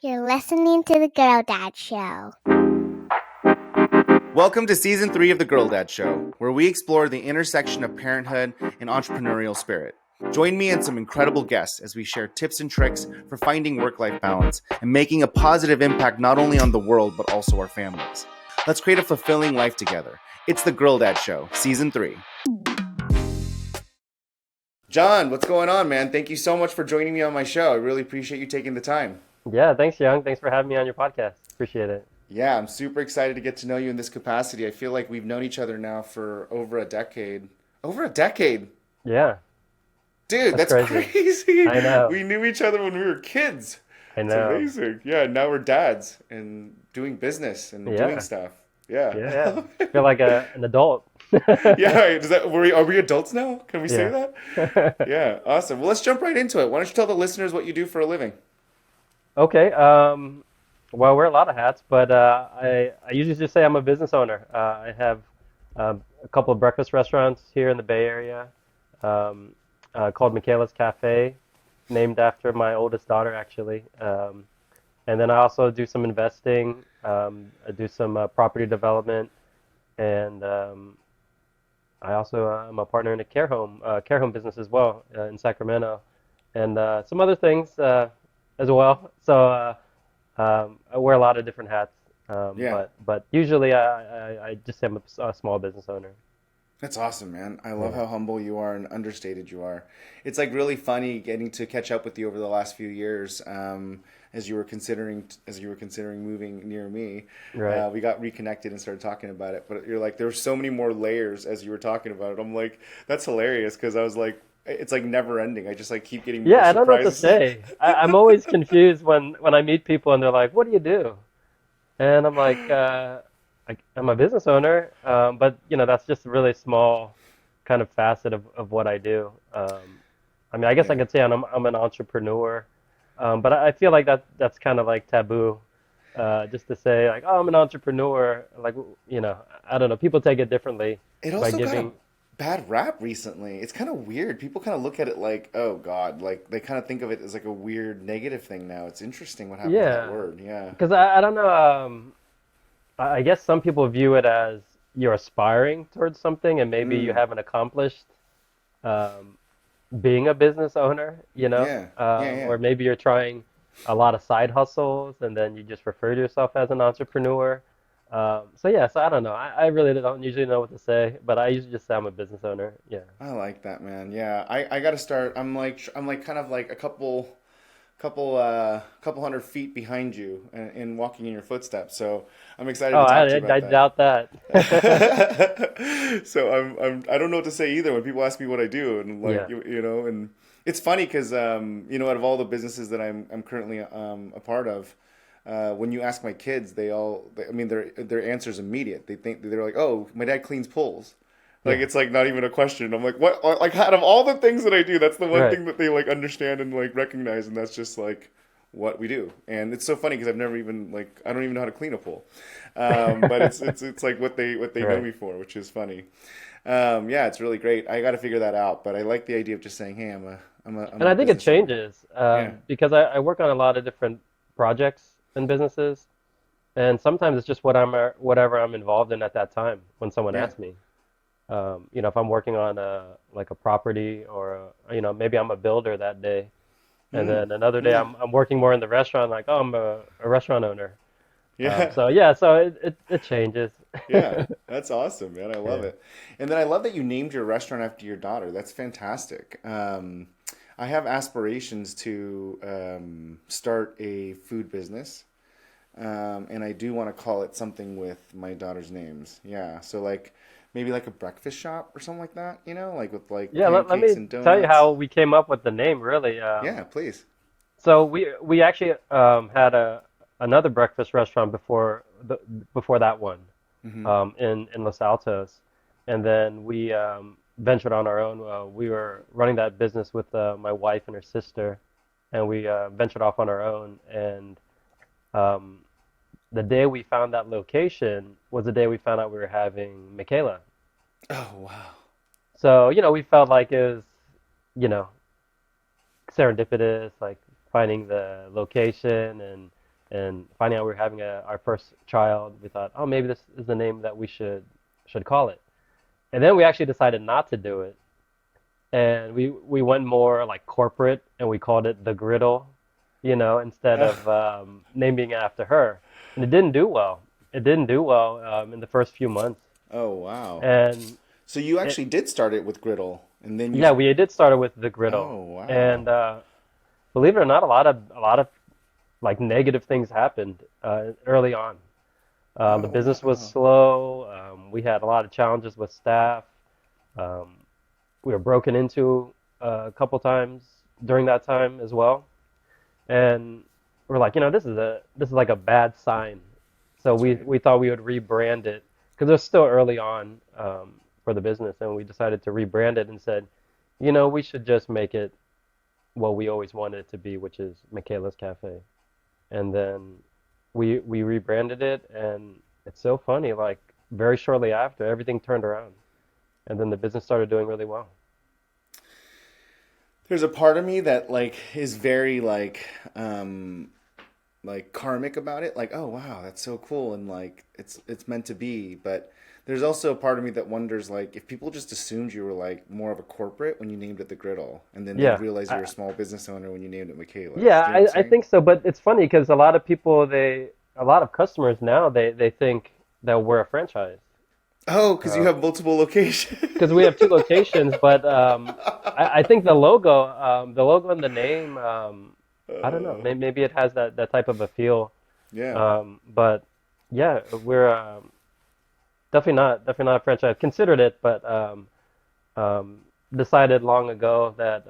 You're listening to the Girl Dad Show. Welcome to Season 3 of The Girl Dad Show, where we explore the intersection of parenthood and entrepreneurial spirit. Join me and some incredible guests as we share tips and tricks for finding work-life balance and making a positive impact not only on the world, but also our families. Let's create a fulfilling life together. It's The Girl Dad Show, Season 3. John, what's going on, man? Thank you so much for joining me on my show. I really appreciate you taking the time. Yeah, thanks, Young. Thanks for having me on your podcast. Appreciate it. Yeah, I'm super excited to get to know you in this capacity. I feel like we've known each other now for over a decade. Over a decade? Yeah, Dude, that's that's crazy. crazy. I know. We knew each other when we were kids. I It's know. amazing. Yeah, now we're dads and doing business and doing Yeah, stuff. yeah, yeah. Yeah. I feel like an adult. Yeah, are we adults now? Can we say Yeah. that? Yeah, awesome. Well, let's jump right into it. Why don't you tell the listeners what you do for a living? Okay. Well, I wear a lot of hats, but I usually just say I'm a business owner. I have a couple of breakfast restaurants here in the Bay Area, called Michaela's Cafe, named after my oldest daughter, actually. And then I also do some investing. I do some property development, and I also am a partner in a care home business as well in Sacramento, and some other things as well. So I wear a lot of different hats, Yeah. but usually I just am a small business owner. That's awesome, man. I love Yeah. how humble you are and understated you are. It's like really funny getting to catch up with you over the last few years. As you were considering moving near me, Right. we got reconnected and started talking about it. But you're like, there were so many more layers as you were talking about it. I'm like, that's hilarious because I was like, it's like never ending. I just like keep getting more Yeah, I don't know what to surprises. say. I'm always confused when I meet people and they're like, "What do you do?" And I'm like, I'm a business owner, but that's just a really small kind of facet of what I do. I mean, I guess I Yeah. could say I'm an entrepreneur, but I feel like that's kind of like taboo, just to say like, "Oh, I'm an entrepreneur." Like, I don't know. People take it differently It by also got a giving. bad rap recently. It's kind of weird. People kind of look at it like, oh God, like they kind of think of it as like a weird negative thing now. It's interesting what happened to that Yeah, word. Yeah. because I don't know. I guess some people view it as you're aspiring towards something, and maybe you Mm. haven't accomplished um, being a business owner, Yeah. Yeah. Yeah. or maybe you're trying a lot of side hustles, and then you just refer to yourself as an entrepreneur. So yeah, so I don't know. I really don't usually know what to say, but I usually just say I'm a business owner. Yeah. I like that, man. Yeah. I got to start. I'm like kind of like a couple hundred feet behind you and walking in your footsteps. So I'm excited Oh, to talk to I you about doubt that. that. So I don't know what to say either when people ask me what I do and like Yeah. you know, and it's funny because out of all the businesses that I'm currently a part of, when you ask my kids, I mean their answer is immediate. They're like, oh, my dad cleans pools. Like Yeah. it's like not even a question. I'm like, what? Like out of all the things that I do, that's the one Right. thing that they like understand and like recognize, and that's just like what we do. And it's so funny because I've never even like I don't even know how to clean a pool, but it's like what they know Right. me for, which is funny. Yeah, it's really great. I got to figure that out, but I like the idea of just saying, hey, I'm And a I think it business owner. changes Yeah, because I work on a lot of different projects and businesses, and sometimes it's just whatever I'm involved in at that time when someone yeah, asks me. If I'm working on like a property or maybe I'm a builder that day, and mm, then another day yeah, I'm working more in the restaurant, like, oh, I'm a restaurant owner. yeah. So yeah, so it changes. Yeah, that's awesome, man. I love Yeah. it. And then I love that you named your restaurant after your daughter. That's fantastic. I have aspirations to start a food business, and I do want to call it something with my daughter's names. Yeah, so like maybe like a breakfast shop or something like that, like with like Yeah, let pancakes me and tell you donuts. how we came up with the name, really. Yeah, please. So we actually had another breakfast restaurant before that one Hmm. in Los Altos, and then we ventured on our own. We were running that business with my wife and her sister, and we ventured off on our own. And um, the day we found that location was the day we found out we were having Michaela. Oh, wow. So we felt like it was you know serendipitous, like finding the location and and finding out we were having our first child, we thought, oh, maybe this is the name that we should call it. And then we actually decided not to do it, and we went more like corporate, and we called it the Griddle, instead of naming it after her. And it didn't do well. It didn't do well in the first few months. Oh, wow. And So you it, actually did start it with griddle, and then you. yeah, we did start it with the Griddle, Oh, wow. and believe it or not, a lot of like negative things happened early on. The Oh, business was wow. slow. We had a lot of challenges with staff. Um, we were broken into a couple times during that time as well, and we're like, this is like a bad sign. So That's we right. we thought we would rebrand it because it was still early on for the business, and we decided to rebrand it and said, we should just make it what we always wanted it to be, which is Michaela's Cafe. And then we rebranded it, and it's so funny. Like very shortly after, everything turned around, and then the business started doing really well. There's a part of me that is very karmic about it, like, oh wow, that's so cool, and it's meant to be. But there's also a part of me that wonders, like, if people just assumed you were like more of a corporate when you named it the Griddle, and then they'd Yeah, realize you were a I, small business owner when you named it Michaela's. yeah, Do you know what I'm I saying? think so. But it's funny because a lot of people, a lot of customers now, they think that we're a franchise. Oh, because you Uh, have multiple locations. because we have two locations, but I think the logo and the name, I don't know, uh, maybe it has that type of a feel. yeah, But yeah, we're definitely not a franchise. Considered it, but um, decided long ago that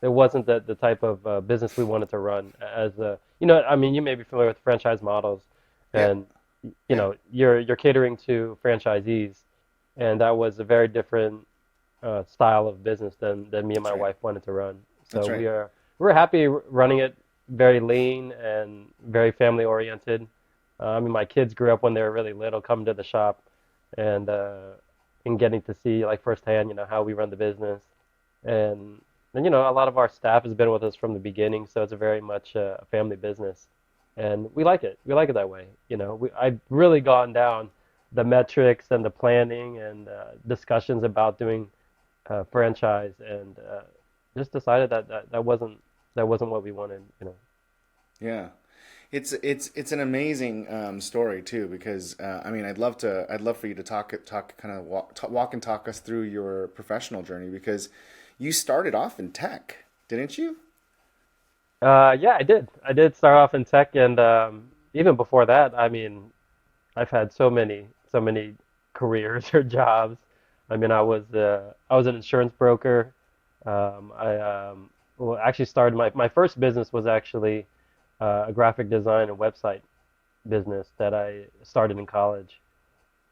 it wasn't the type of business we wanted to run. I mean, you may be familiar with franchise models, yeah, and yeah. you're catering to franchisees, and that was a very different style of business than me and That's my right. wife wanted to run. So That's right. we're happy running it very lean and very family oriented. I mean, my kids grew up when they were really little, coming to the shop and getting to see like firsthand, how we run the business. And a lot of our staff has been with us from the beginning, so it's a very much a family business, and we like it. We like it that way. I've really gone down the metrics and the planning and discussions about doing franchise, and just decided that wasn't what we wanted. Yeah. It's an amazing story too, because I mean, I'd love for you to talk kind of walk and talk us through your professional journey, because you started off in tech, didn't you? Yeah, I did. I did start off in tech, and even before that, I mean, I've had so many careers or jobs. I mean, I was an insurance broker. I well, actually started my first business was actually a graphic design and website business that I started in college,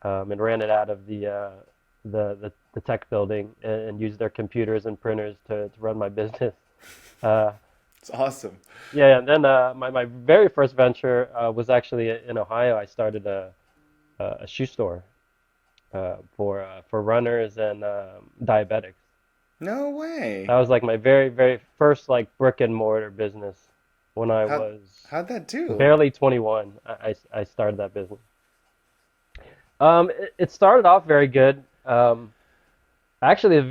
and ran it out of the tech building, and used their computers and printers to run my business. Uh, It's awesome. yeah, and then my very first venture was actually in Ohio. I started a shoe store for runners and diabetics. No way. That was like my very, very first like brick and mortar business when I How was how'd that do? barely 21. I started that business. It started off very good. Actually,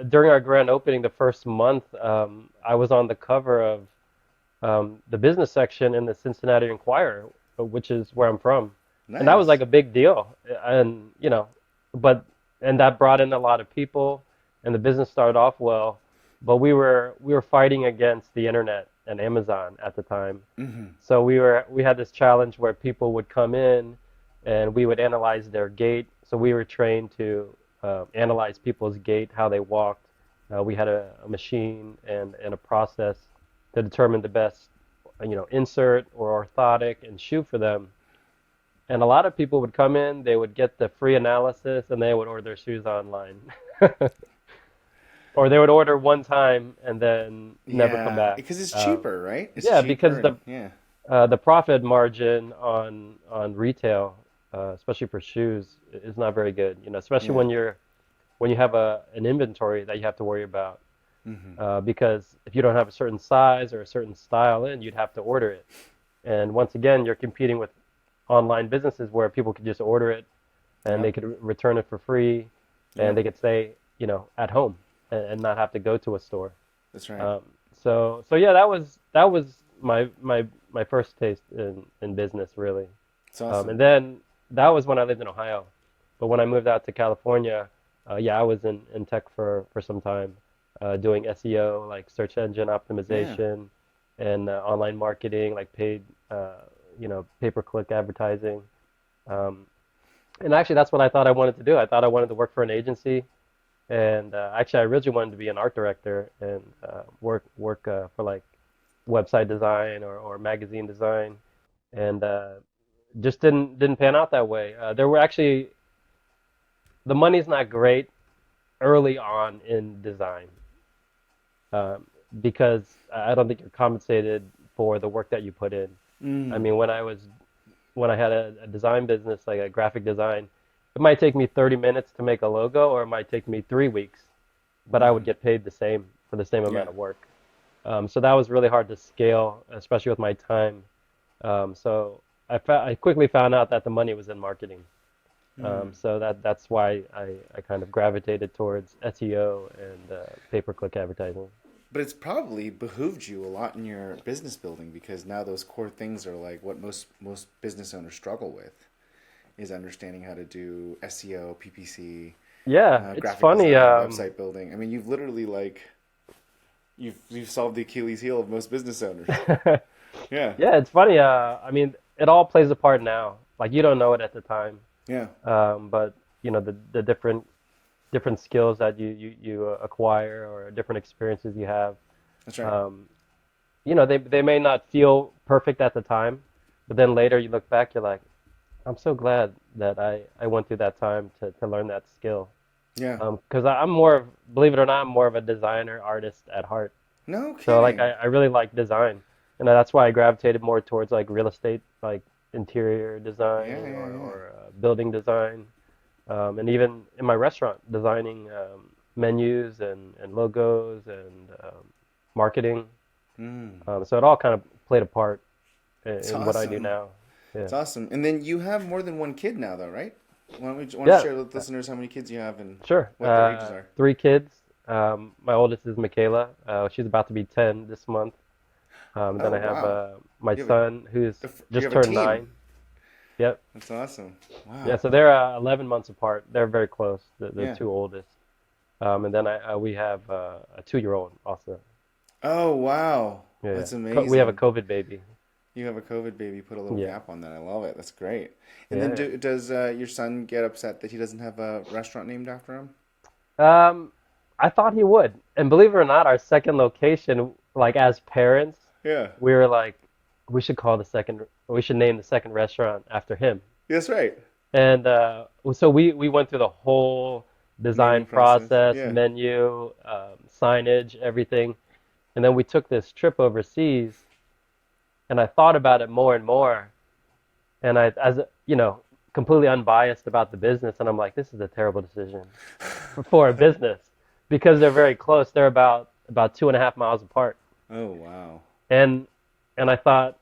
during our grand opening, the first month, I was on the cover of the business section in the Cincinnati Enquirer, which is where I'm from, and that was like Nice. a big deal. And but and that brought in a lot of people, and the business started off well. But we were fighting against the internet and Amazon at the time, Hmm. so we had this challenge where people would come in, and we would analyze their gait. So we were trained to analyze people's gait, how they walked. We had a machine and a process to determine the best, insert or orthotic and shoe for them. And a lot of people would come in, they would get the free analysis, and they would order their shoes online. Or they would order one time and then never come Yeah, back. because it's cheaper, right? It's Yeah, cheaper, because and the yeah. the profit margin on retail, especially for shoes, is not very good. Especially Yeah. when you have an inventory that you have to worry about. Hmm. Because if you don't have a certain size or a certain style in, you'd have to order it. And once again, you're competing with online businesses where people could just order it and Yeah, they could return it for free yeah, and they could stay, at home and not have to go to a store. that's right. Um, so yeah, that was my first taste in business really. It's And awesome. then that was when I lived in Ohio. But when I moved out to California, yeah, I was in tech for some time, doing SEO, like search engine Yeah. optimization, and online marketing, like paid, pay-per-click advertising. Um, and actually, that's what I thought I wanted to do. I thought I wanted to work for an agency, and actually, I originally wanted to be an art director and work for like website design or magazine design, and just didn't pan out that way. There were actually the money's not great early on in design, um, because I don't think you're compensated for the work that you put in. I Mm. mean, when I had a design business, like a graphic design, it might take me 30 minutes to make a logo, or it might take me 3 weeks, but I would Mm. get paid the same for the same Yeah. amount of work. So that was really hard to scale, especially with my time. So I quickly found out that the money was in marketing. Mm. So that's why I kind of gravitated towards SEO and pay-per-click advertising. But it's probably behooved you a lot in your business building because now those core things are like what most business owners struggle with is understanding how to do SEO, PPC, Yeah, it's graphic funny. design, website building. I mean, you've literally you've solved the Achilles heel of most business owners. Yeah, Yeah, it's funny. I mean, it all plays a part now. Like you don't know it at the time, yeah, but the different skills that you acquire or different experiences you have. that's right. Um, they may not feel perfect at the time, but then later you look back, you're like, I'm so glad that I went through that time to learn that skill. Yeah, Because I'm more of, believe it or not, I'm more of a designer artist at heart. no So like kidding. I really like design, and that's why I gravitated more towards like real estate, like interior Yeah, design yeah, yeah. or building design, and even in my restaurant, designing menus and logos and marketing. Mm, So it all kind of played a part it's in what I do awesome. now. Yeah. It's awesome. And then you have more than one kid now, though, right? Why don't you Yeah, share with listeners how many kids you have and sure. what their ages are? 3 kids. My oldest is Michaela. She's about to be 10 this month. Then Oh I have wow, my you have son who's you just have a turned team. 9. Yep. That's awesome. Yeah, Wow. so they're 11 months apart. They're very close, the Yeah. two oldest. And then we have a 2-year-old also. Oh wow, Yeah. that's We have a amazing. COVID baby. You have a COVID baby. Put a little Yeah. gap on that. I love it. That's great. And then Yeah. does your son get upset that he doesn't have a restaurant named after him? Um, I thought he would. And believe it or not, our second location, like as parents, Yeah. we were like, we should name the second restaurant after him. That's right. And so we went through the whole Naming design process. process, Yeah. menu, signage, everything. And then we took this trip overseas, and I thought about it more and more. And as completely unbiased about the business, and I'm like, this is a terrible decision for a business because they're very close. They're about 2.5 miles apart. Oh wow. And I thought,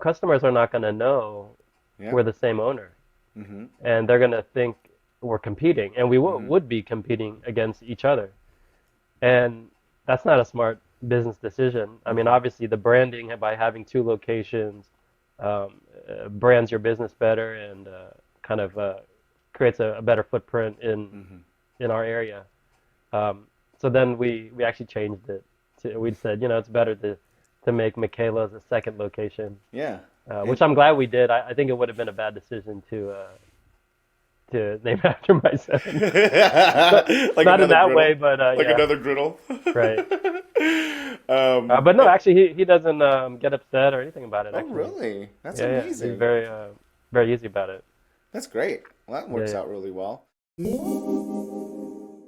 customers are not going to know Yeah. we're the same owner, Mm-hmm. and they're going to think we're competing, and we Mm-hmm. would be competing against each other. And that's not a smart business decision. I mean, Mm-hmm. obviously, the branding by having two locations brands your business better and kind of creates a better footprint Mm-hmm. in our area. Um, so then we actually changed it. We said, it's better to make Michaela's a second location, Yeah. which And I'm glad we did. I think it would have been a bad decision to name after my son. Not, like not in another that way, griddle, but like yeah, another griddle. right. um, But no, eh, actually, he doesn't get upset or anything about it. oh, Actually, really? That's yeah, yeah, he's amazing. very easy about it. That's great. Well, that Yeah, works yeah. out really well.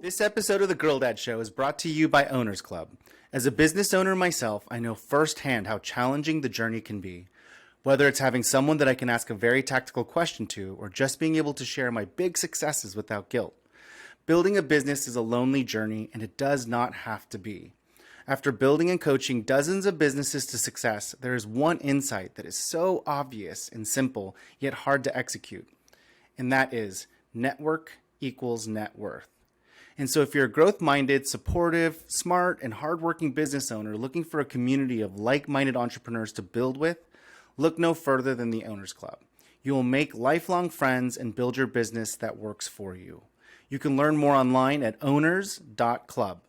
This episode of The Girl Dad Show is brought to you by Owners Club. As a business owner myself, I know firsthand how challenging the journey can be. Whether it's having someone that I can ask a very tactical question to, or just being able to share my big successes without guilt. Building a business is a lonely journey, and it does not have to be. After building and coaching dozens of businesses to success, there is one insight that is so obvious and simple, yet hard to execute. And that is network equals net worth. And so if you're a growth-minded, supportive, smart, and hardworking business owner looking for a community of like-minded entrepreneurs to build with, look no further than the Owners Club. You will make lifelong friends and build your business that works for you. You can learn more online at owners.club.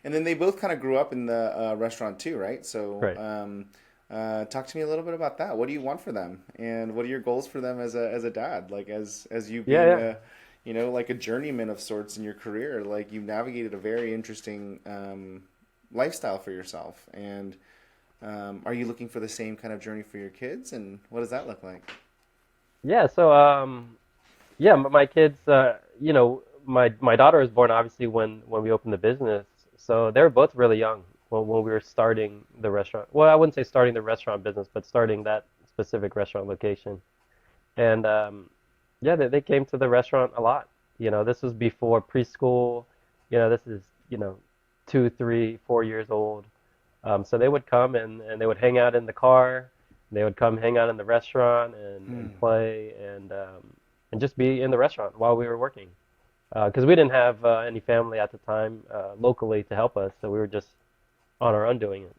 And then they both kind of grew up in the restaurant too, right? So Right. talk to me a little bit about that. What do you want for them? And what are your goals for them as a dad? Like as you Yeah, being yeah. like a journeyman of sorts in your career, like you've navigated a very interesting lifestyle for yourself. And are you looking for the same kind of journey for your kids? And what does that look like? Yeah, so yeah, my kids, my daughter was born obviously when we opened the business. So they were both really young when we were starting the restaurant. Well, I wouldn't say starting the restaurant business, but starting that specific restaurant location. And yeah, they came to the restaurant a lot. This was before preschool. This is, 2, 3, 4 years old. So they would come and they would hang out in the car. They would come hang out in the restaurant and Mm, play and just be in the restaurant while we were working. Because we didn't have any family at the time locally to help us, so we were just on our own doing it.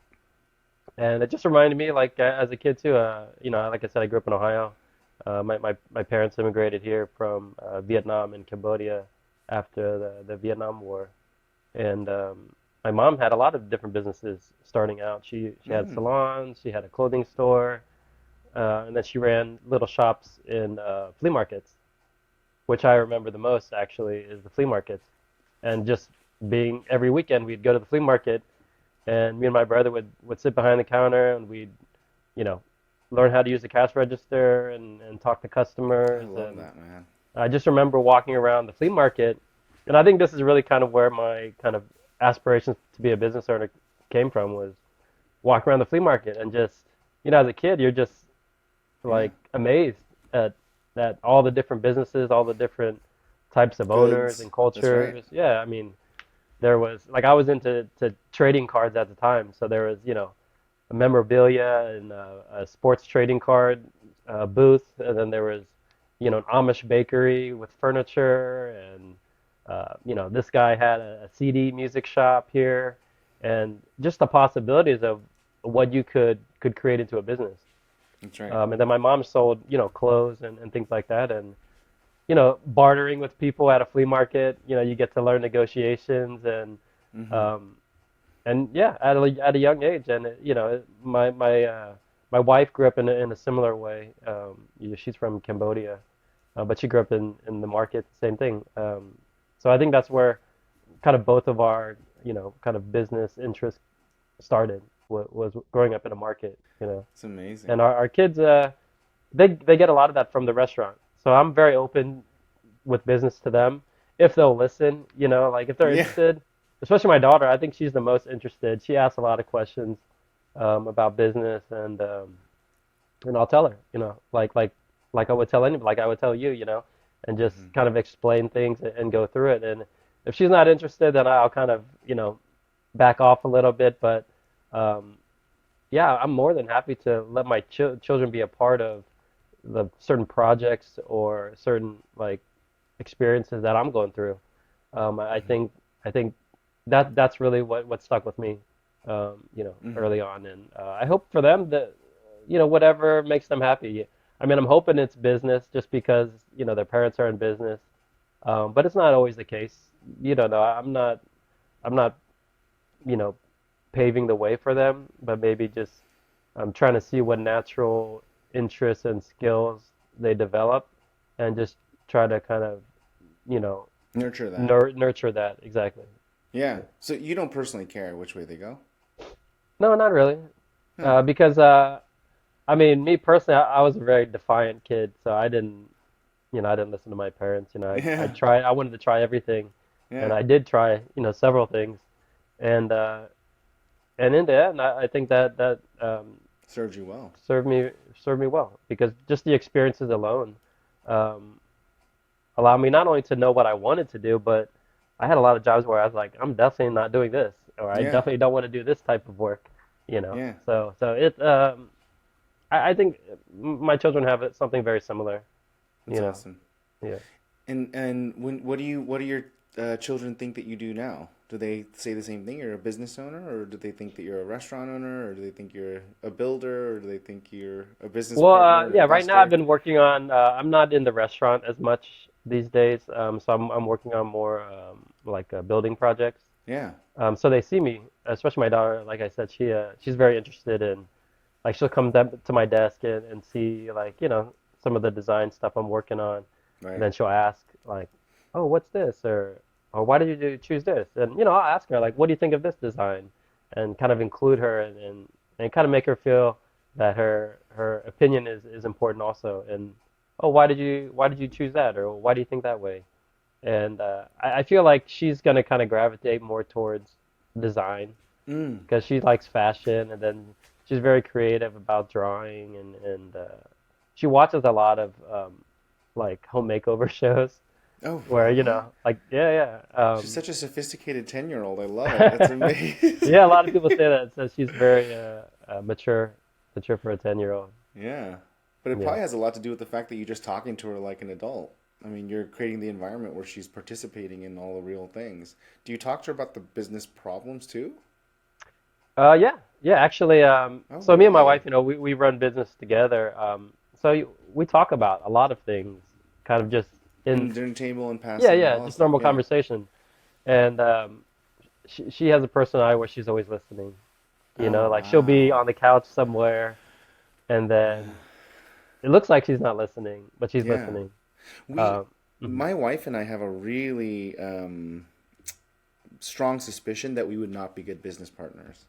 And it just reminded me, like as a kid too. Like I said, I grew up in Ohio. My parents immigrated here from Vietnam and Cambodia after the Vietnam War, and my mom had a lot of different businesses starting out. She had mm, salons, she had a clothing store, and then she ran little shops in flea markets, which I remember the most actually is the flea markets. And just being every weekend we'd go to the flea market and me and my brother would sit behind the counter and we'd, you know, learn how to use the cash register and talk to I customers. love And that, man. I just remember walking around the flea market, and I think this is really kind of where my kind of aspirations to be a business owner came from was walk around the flea market and just, as a kid, you're just Yeah. like amazed at all the different businesses, all the different types of owners Goods. and That's right. cultures. Yeah, I mean, there was like I was into to trading cards at the time, so there was, a memorabilia and a sports trading card booth, and then there was, an Amish bakery with furniture, and this guy had a CD music shop here, and just the possibilities of what you could create into a business. That's right. And then my mom sold, clothes and things like that, and bartering with people at a flea market. You get to learn negotiations Mm-hmm. um, and yeah, at a young age, and my wife grew up in a similar way. She's from Cambodia, but she grew up in the market, same thing. So I think that's where kind of both of our kind of business interests started was growing up in a market. It's amazing. And our kids, they get a lot of that from the restaurant. So I'm very open with business to them if they'll listen, like if they're Yeah. interested, especially my daughter. I think she's the most interested. She asks a lot of questions about business, and I'll tell her, like I would tell anybody, like I would tell you, and just Mm-hmm. kind of explain things and go through it. And if she's not interested, then I'll kind of, back off a little bit. But um, yeah, I'm more than happy to let my children be a part of the certain projects or certain like experiences that I'm going through. I Mm-hmm. think I think that's really what stuck with me, Mm-hmm. early on, and I hope for them that whatever makes them happy. I mean, I'm hoping it's business just because their parents are in business, but it's not always the case. You don't know. I'm not you know paving the way for them, but maybe just I'm trying to see what natural interests and skills they develop, and just try to kind of you know Nurture that. nurture that exactly. Yeah. So you don't personally care which way they go? No, not really. Huh. Because I mean, me personally, I was a very defiant kid, so I didn't listen to my parents. I Yeah. tried, I wanted to try everything, and Yeah. I did try, several things, and in the end, I think that Served you well. served me well because just the experiences alone um, allowed me not only to know what I wanted to do, but I had a lot of jobs where I was like, I'm definitely not doing this, or I Yeah. definitely don't want to do this type of work, you know. Yeah. So I think my children have something very similar, That's you know. awesome. Yeah. And what do your children think that you do now? Do they say the same thing? You're a business owner, or do they think that you're a restaurant owner, or do they think you're a builder, or do they think you're a business Well, partner, yeah, right now I've investor? been working on, I'm not in the restaurant as much these days, so I'm working on more like building projects. Yeah. So they see me, especially my daughter, like I said, she's very interested in, like she'll come to my desk and see like, some of the design stuff I'm working on, and Right. then she'll ask like, "Oh, what's this?" or "Why did you choose this?" And I'll ask her like, "What do you think of this design?" and kind of include her and kind of make her feel that her opinion is important also. And oh, why did you choose that? Or why do you think that way? And I feel like she's gonna kind of gravitate more towards design Mm. because she likes fashion, and then she's very creative about drawing, and she watches a lot of like home makeover shows Oh, where really? like yeah, She's such a sophisticated 10-year-old. I love it. That's yeah, a amazing. lot of people say that. So she's very mature for a 10-year-old. Yeah. But it Yeah. probably has a lot to do with the fact that you're just talking to her like an adult. I mean, you're creating the environment where she's participating in all the real things. Do you talk to her about the business problems too? Yeah, actually, Oh, so me and my really? wife, we run business together. So we talk about a lot of things, kind of just In in, dinner table and yeah, passing and yeah, all that just stuff. normal Yeah. conversation. And she has a personality where she's always listening. Oh, Like she'll be wow. on the couch somewhere, and then it looks like she's not listening, but she's Yeah. listening. We, Um, mhm. my wife and I have a really strong suspicion that we would not be good business partners.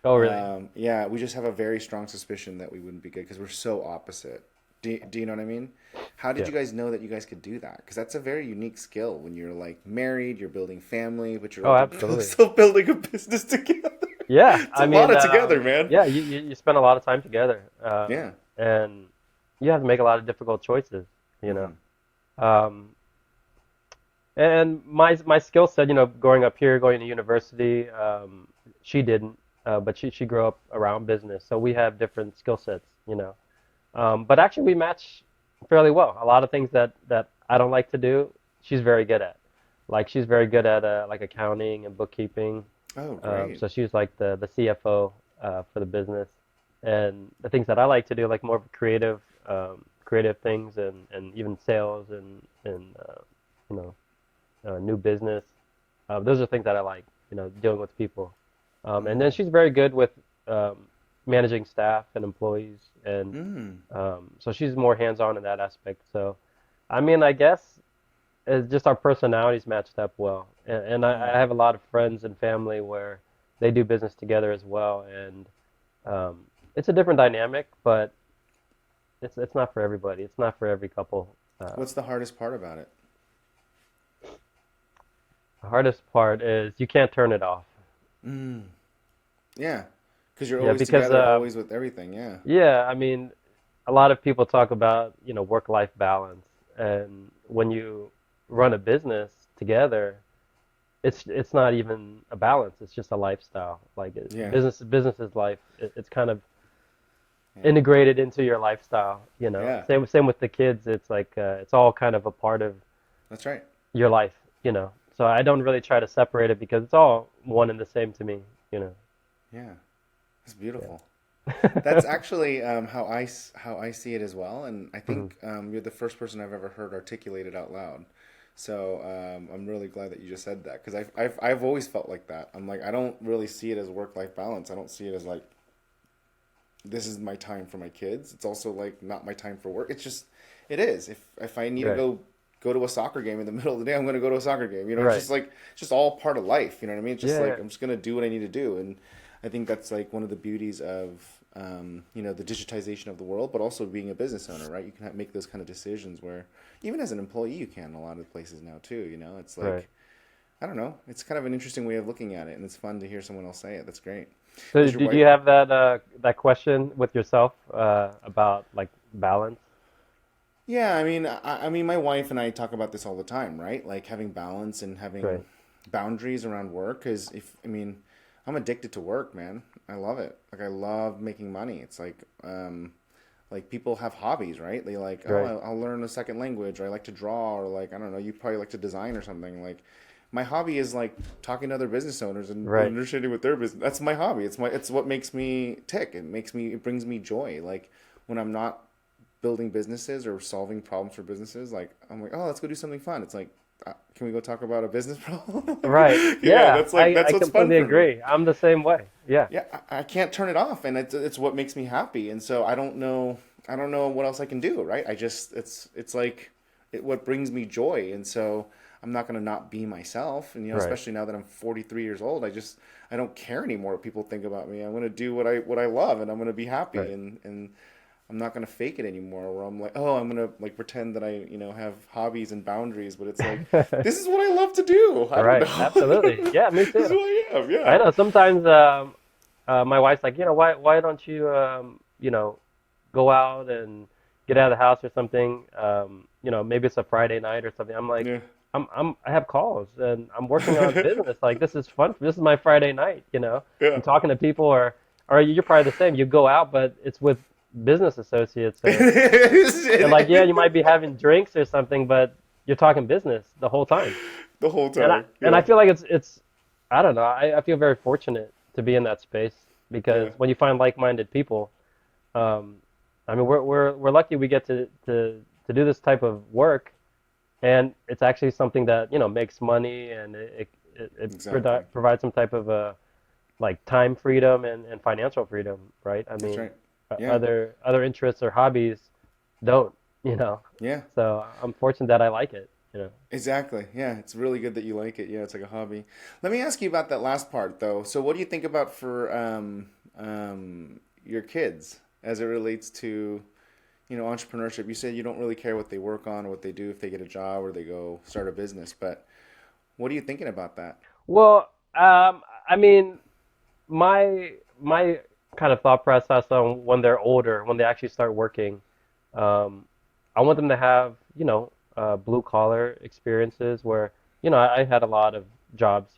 Oh, really? Yeah, we just have a very strong suspicion that we wouldn't be good because we're so opposite. Do you know what I mean? How did Yeah. you guys know that you guys could do that? Because that's a very unique skill when you're like married, you're building family, but you're Oh, also absolutely. still building a business together. Yeah, It's a I lot mean, of together, man. yeah, you spend a lot of time together, Yeah. and you have to make a lot of difficult choices, you know. Hmm. Um, and my skill set, growing up here, going to university, she didn't, but she grew up around business, so we have different skill sets. But actually, we match fairly well. A lot of things that I don't like to do, she's very good at. Like she's very good at like accounting and bookkeeping. Oh, great. So she's like the CFO for the business, and the things that I like to do, like more of creative things, and even sales and you know new business. Those are things that I like, dealing with people. And then Mm. she's very good with um, managing staff and employees, and Mm. so she's more hands-on in that aspect. So, I mean, I guess it's just our personalities matched up well. And I Mm. have a lot of friends and family where they do business together as well, and it's a different dynamic, but it's not for everybody. It's not for every couple. What's the hardest part about it? The hardest part is you can't turn it off. Mm. Yeah, because you're Yeah, always because together, always with everything. Yeah. yeah, I mean, a lot of people talk about, work-life balance, and when you run a business together, it's not even a balance. It's just a lifestyle. Like Yeah. business is life. It's kind of Yeah. integrated into your lifestyle. Yeah. Same with the kids. It's like it's all kind of a part of That's right. your life. So I don't really try to separate it because it's all one and the same to me, you know. Yeah. It's beautiful. Yeah. That's actually how I see it as well, and I Mhm. think you're the first person I've ever heard articulate it out loud. So I'm really glad that you just said that because I've always felt like that. I'm like I don't really see it as work-life balance. I don't see it as like this is my time for my kids. It's also like not my time for work. It's just it is. If I need to Right. go to a soccer game in the middle of the day, I'm going to go to a soccer game. It's Right. just like it's just all part of life. You know what I mean? It's just Yeah, like yeah. I'm just going to do what I need to do, and I think that's like one of the beauties of the digitization of the world, but also being a business owner, right? You can make those kind of decisions where even as an employee, you can in a lot of places now too. It's Right. like I don't know. It's kind of an interesting way of looking at it, and it's fun to hear someone else say it. That's great. So Does your did wife? you have that question with yourself about like balance? Yeah, I mean, my wife and I talk about this all the time, right? Like having balance and having Right. boundaries around work. Because I'm addicted to work, man. I love it. Like I love making money. It's like people have hobbies, right? They like, oh, Right. I'll learn a second language, or I like to draw, or like I don't know, you probably like to design or something. Like my hobby is like talking to other business owners and Right. understanding what their business. That's my hobby. It's what makes me tick. It brings me joy. Like when I'm not building businesses or solving problems for businesses, like I'm like, oh, let's go do something fun. It's like, can we go talk about a business problem? Right. Yeah, Yeah. that's like I that's what's fun completely for me. agree. I'm the same way. Yeah. Yeah, I can't turn it off, and it's what makes me happy. And so I don't know what else I can do, right? I just it's like what brings me joy, and so I'm not gonna not be myself. And Right. especially now that I'm 43 years old, I don't care anymore what people think about me. I'm gonna do what I love, and I'm gonna be happy, Right. and I'm not gonna fake it anymore. Where I'm like, oh, I'm gonna like pretend that I have hobbies and boundaries, but it's like this is what I love to do. I don't Right. know. Absolutely. Yeah, me This is too. who I am. I Yeah. know sometimes my wife's like, why don't you go out and get out of the house or something? Maybe it's a Friday night or something. I'm like, Yeah. I have calls and I'm working on business. Like this is fun. This is my Friday night, Yeah. I'm talking to people or you're probably the same. You go out, but it's with business associates and like, yeah, you might be having drinks or something, but you're talking business the whole time. The whole And I time. and I Yeah. feel like it's I don't know. I feel very fortunate to be in that space because Yeah. when you find like-minded people, um, I mean, we're lucky we get to do this type of work, and it's actually something that makes money and Exactly. provides some type of like time freedom and financial freedom, right? I That's mean, right. Yeah. other interests or hobbies don't, you know. Yeah. So I'm fortunate that I like it. Exactly. Yeah. It's really good that you like it. Yeah. It's like a hobby. Let me ask you about that last part, though. So, what do you think about for your kids as it relates to entrepreneurship? You said you don't really care what they work on or what they do if they get a job or they go start a business, but what are you thinking about that? Well, I mean, my kind of thought process on when they're older, when they actually start working, um, I want them to have, blue collar experiences where, I had a lot of jobs,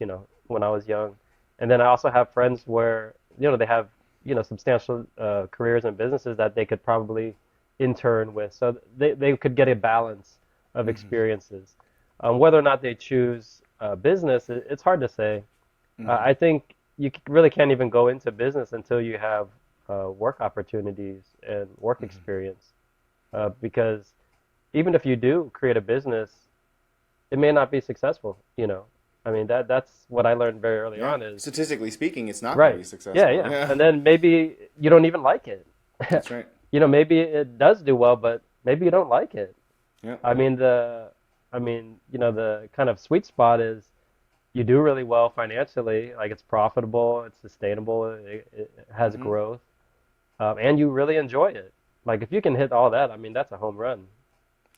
when I was young. And then I also have friends where, they have, substantial careers and businesses that they could probably intern with. So they could get a balance of Hmm. experiences. Whether or not they choose business, it's hard to say. Hmm. I think really can't even go into business until you have work opportunities and work Hmm. experience. Because even if you do create a business, it may not be successful. I mean that's what I learned very early Yeah. on is Statistically speaking, it's not going to right. be Yeah, successful. yeah. Yeah. And then maybe you don't even like it. That's right. Maybe it does do well, but maybe you don't like it. Yeah. I mean the kind of sweet spot is you do really well financially, like it's profitable, it's sustainable, it has Hmm. growth, and you really enjoy it. Like if you can hit all that, I mean that's a home run.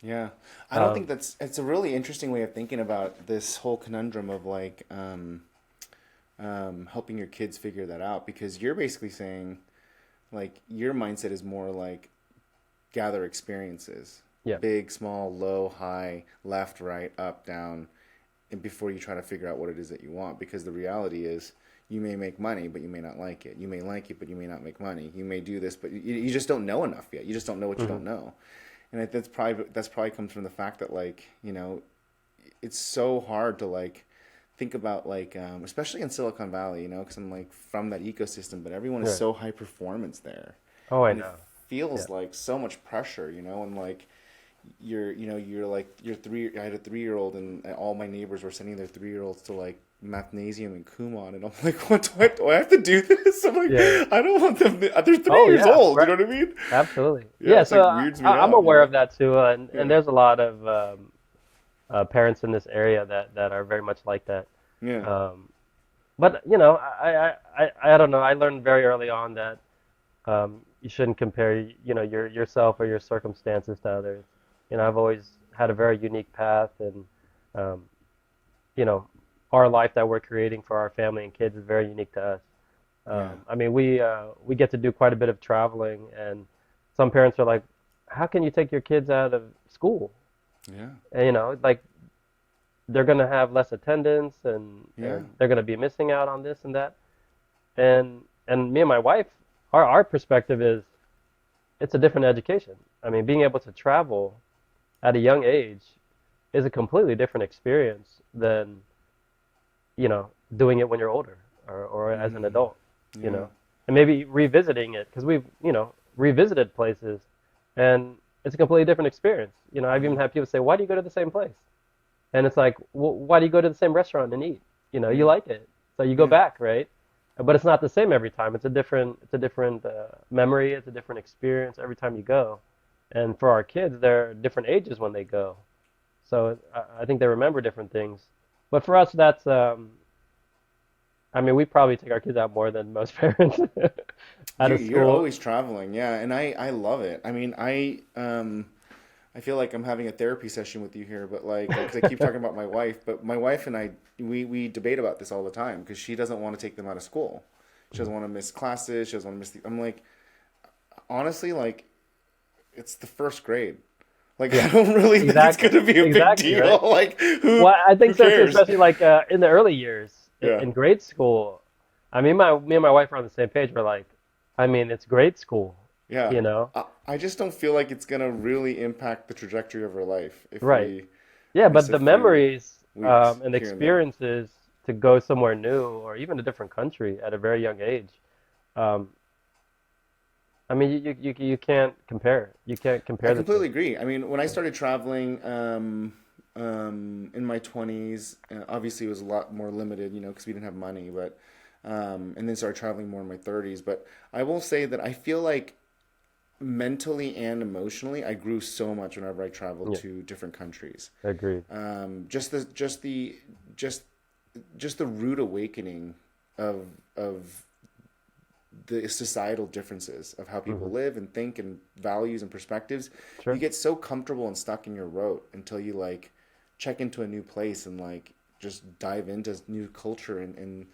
Yeah, I don't think Um, it's a really interesting way of thinking about this whole conundrum of like helping your kids figure that out because you're basically saying like your mindset is more like gather experiences, yeah. big, small, low, high, left, right, up, down, and before you try to figure out what it is that you want because the reality is you may make money but you may not like it. You may like it but you may not make money. You may do this but you just don't know enough yet. You just don't know what you Hmm. don't know. And that's probably comes from the fact that like it's so hard to like think about like especially in Silicon Valley, because I'm like from that ecosystem, but everyone is Right. so high performance there, Oh, I and it know. Yeah. feels like so much pressure, and like you're like you're three. I had a 3-year-old, and all my neighbors were sending their 3-year-olds to like mathnasium and Kumon, and I'm like, what do I have to do this? I'm like, Yeah, yeah. I don't want them. They're three Oh, years yeah. old. You Right. know what I mean? Absolutely. Yeah, Yeah. it's So like weirds me I'm out. aware of that too, and Yeah, there's a lot of parents in this area that are very much like that. yeah, Um, but I don't know. I learned very early on that you shouldn't compare, yourself or your circumstances to others. I've always had a very unique path, and um, you know, our life that we're creating for our family and kids is very unique to us. yeah, I mean, we get to do quite a bit of traveling, and some parents are like, "How can you take your kids out of school?" yeah. And, like they're going to have less attendance Yeah. and they're going to be missing out on this and that. And me and my wife, our perspective is it's a different education. I mean, being able to travel at a young age is a completely different experience than, doing it when you're older or as an Mm, adult, you yeah. know, and maybe revisiting it because we've, revisited places and it's a completely different experience. I've even Yeah. had people say, why do you go to the same place? And it's like, well, why do you go to the same restaurant and eat? You Yeah. like it, so you go Yeah. back, right? But it's not the same every time. It's a different memory. It's a different experience every time you go. And for our kids, they're different ages when they go, so I think they remember different things. But for us, I mean, we probably take our kids out more than most parents out of You're school. always traveling, yeah, and I love it. I mean, I feel like I'm having a therapy session with you here, but like, because I keep talking about my wife, but my wife and I, we debate about this all the time because she doesn't want to take them out of school. She doesn't want to miss classes. She doesn't want to miss I'm like, honestly, like, it's the first grade. Like, I Yeah, don't really think it's exactly, gonna be a big exactly, right? deal. Like, Well, I who think so too, cares? especially like in the early years Yeah. in grade school. I mean, me and my wife are on the same page. We're like, I mean, it's grade school, Yeah. you know? I just don't feel like it's gonna really impact the trajectory of her life if Right. we Yeah, miss but a the few memories weeks and here and there. experiences to go somewhere new or even a different country at a very young age, um, I mean, you can't compare. You can't I compare the two. completely agree. I mean, when I started traveling in my 20s, obviously it was a lot more limited, because we didn't have money, but and then started traveling more in my 30s. But I will say that I feel like mentally and emotionally, I grew so much whenever I traveled Yeah, to different countries. agreed. Just just the rude awakening of of the societal differences of how people Hmm. live and think and values and perspectives. You Sure. get so comfortable and stuck in your rote until you like check into a new place and like just dive into new culture and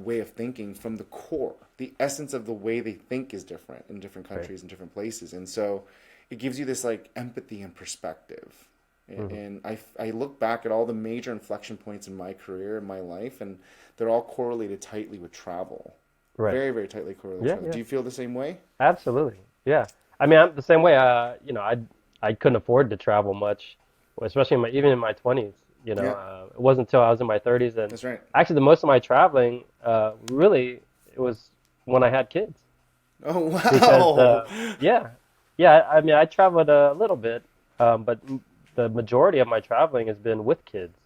way of thinking from the core. The essence of the way they think is different in different Right. countries and different places, and so it gives you this like empathy and perspective. Hmm. And I look back at all the major inflection points in my career and my life, and they're all correlated tightly with travel. Right. Very, very tightly correlated with Yeah, travel. yeah. Do you feel the same way? Absolutely. Yeah. I mean, I'm the same way. I couldn't afford to travel much, especially even in my 20s. Yeah, It wasn't until I was in my 30s, and that's right. actually, the most of my traveling, really, it was when I had kids. Oh, Because, wow. yeah, yeah. I mean, I traveled a little bit, but the majority of my traveling has been with kids.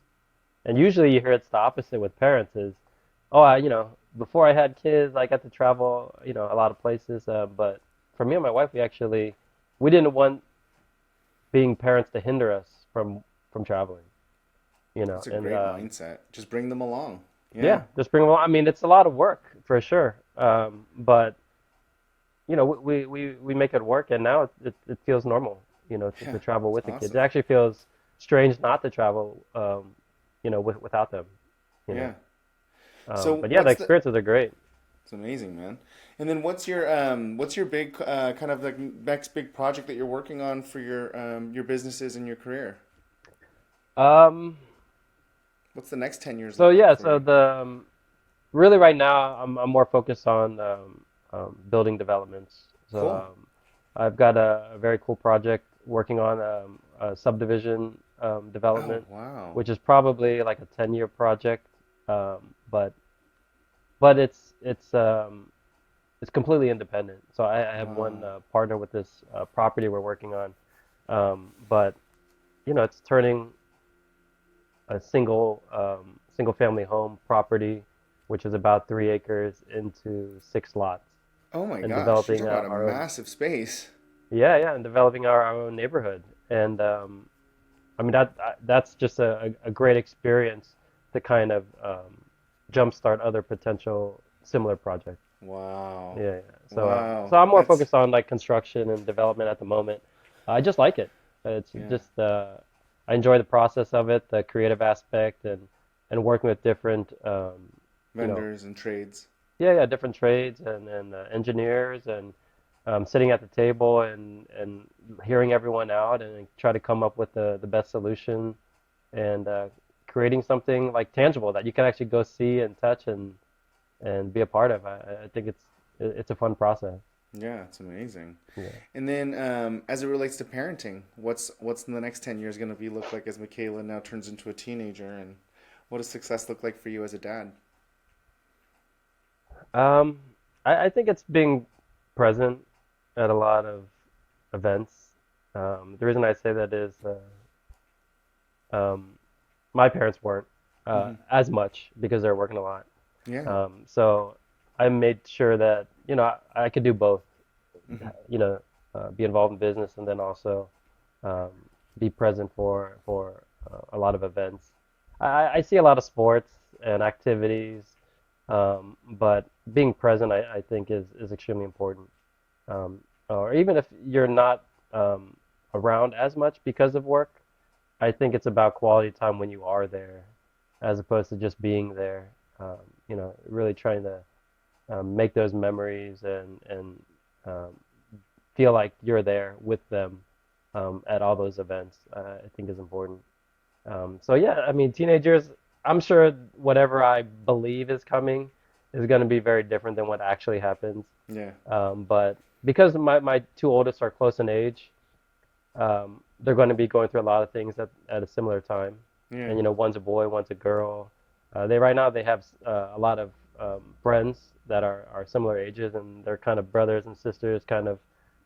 And usually, you hear it's the opposite with parents. Oh, before I had kids, I got to travel, a lot of places. But for me and my wife, we didn't want being parents to hinder us from traveling, That's a and great mindset. Just bring them along. yeah, Yeah, just bring them along. I mean, it's a lot of work for sure. But we make it work, and now it feels normal, to yeah, travel it's with the kids. It awesome. actually feels strange not to travel, without them, you know. Yeah. So But yeah, the what's the experiences are great. It's amazing, man. And then what's your big kind of like next big project that you're working on for your businesses and your career? Um, What's the next 10 years so look like yeah, for so you? the really right now I'm more focused on building developments. So Cool. I've got a very cool project working on a subdivision Oh, development, wow. which is probably like a 10-year project. But it's completely independent. So I have one Wow. partner with this property we're working on. But it's turning a single family home property, which is about 3 acres, into 6 lots, Oh my and gosh, you're developing talking about a our own. massive space. Yeah, yeah, and developing our own neighborhood. And I mean that's just a great experience to kind of jumpstart other potential similar projects. Wow. Yeah, yeah. So Wow. I'm more That's focused on like construction and development at the moment. I just like it. It's yeah. just I enjoy the process of it, the creative aspect, and working with different you know Vendors and trades. yeah, different trades and engineers and sitting at the table and hearing everyone out and try to come up with the best solution and creating something like tangible that you can actually go see and touch and be a part of. I think it's a fun process. Yeah, it's amazing. Yeah. And then, as it relates to parenting, what's in the next 10 years going to be look like as Michaela now turns into a teenager, and what does success look like for you as a dad? Um, I think it's being present at a lot of events. The reason I say that is um, my parents weren't Hmm. as much because they're working a lot. Yeah. So I made sure that, I could do both, Hmm. be involved in business and then also um, be present for a lot of events. I see a lot of sports and activities, but being present, I think, is extremely important. Or even if you're not um, around as much because of work, I think it's about quality time when you are there, as opposed to just being there. Really trying to make those memories and um, feel like you're there with them at all those events. I think is important. So yeah, I mean, teenagers, I'm sure whatever I believe is coming is going to be very different than what actually happens. Yeah. But because my two oldest are close in age, they're going to be going through a lot of things at a similar time. Yeah. And one's a boy, one's a girl. They right now they have a lot of friends that are similar ages, and they're kind of brothers and sisters, kind of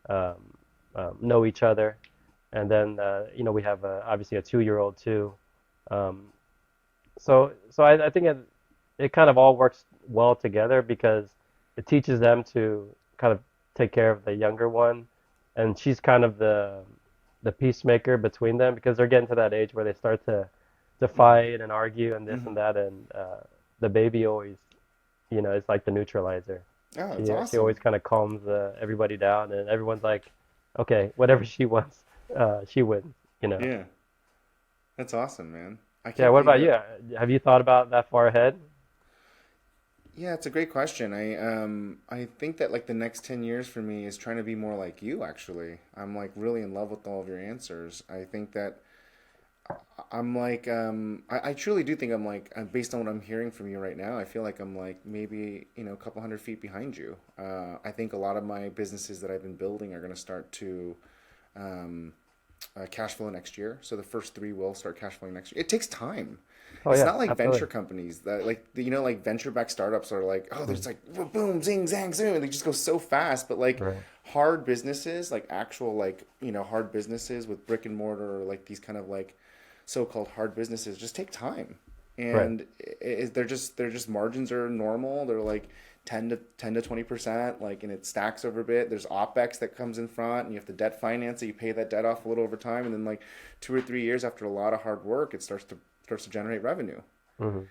um, know each other. And then we have obviously a 2-year old too. Um, so I think it kind of all works well together because it teaches them to kind of take care of the younger one, and she's kind of the peacemaker between them because they're getting to that age where they start to Hmm. fight and argue and this Hmm. and that, and the baby always, is like the neutralizer. Oh, She it's she always awesome. kind of calms everybody down, and everyone's like, okay, whatever she wants, she wins, you know. Yeah, that's awesome, man. I Yeah, can't what believe about that. you? Have you thought about that far ahead? Yeah, it's a great question. I think that like the next 10 years for me is trying to be more like you actually. I'm like really in love with all of your answers. I think that I'm like I truly do think I'm like based on what I'm hearing from you right now, I feel like I'm like maybe, a couple hundred feet behind you. I think a lot of my businesses that I've been building are going to start to um, cash flow next year. So the first three will start cash flowing next year. It takes time. Oh It's yeah, not like venture absolutely. companies that like like venture backed startups are like, oh, there's like boom, zing, zang, zoom, and they just go so fast. But like Right, hard businesses, like actual like hard businesses with brick and mortar, or like these kind of like so-called hard businesses, just take time. right, And they're just margins are normal. They're like 10 to 20%, like, and it stacks over a bit. There's OpEx that comes in front, and you have to debt finance it. You pay that debt off a little over time, and then like 2 or 3 years after a lot of hard work, it starts to generate revenue. hmm,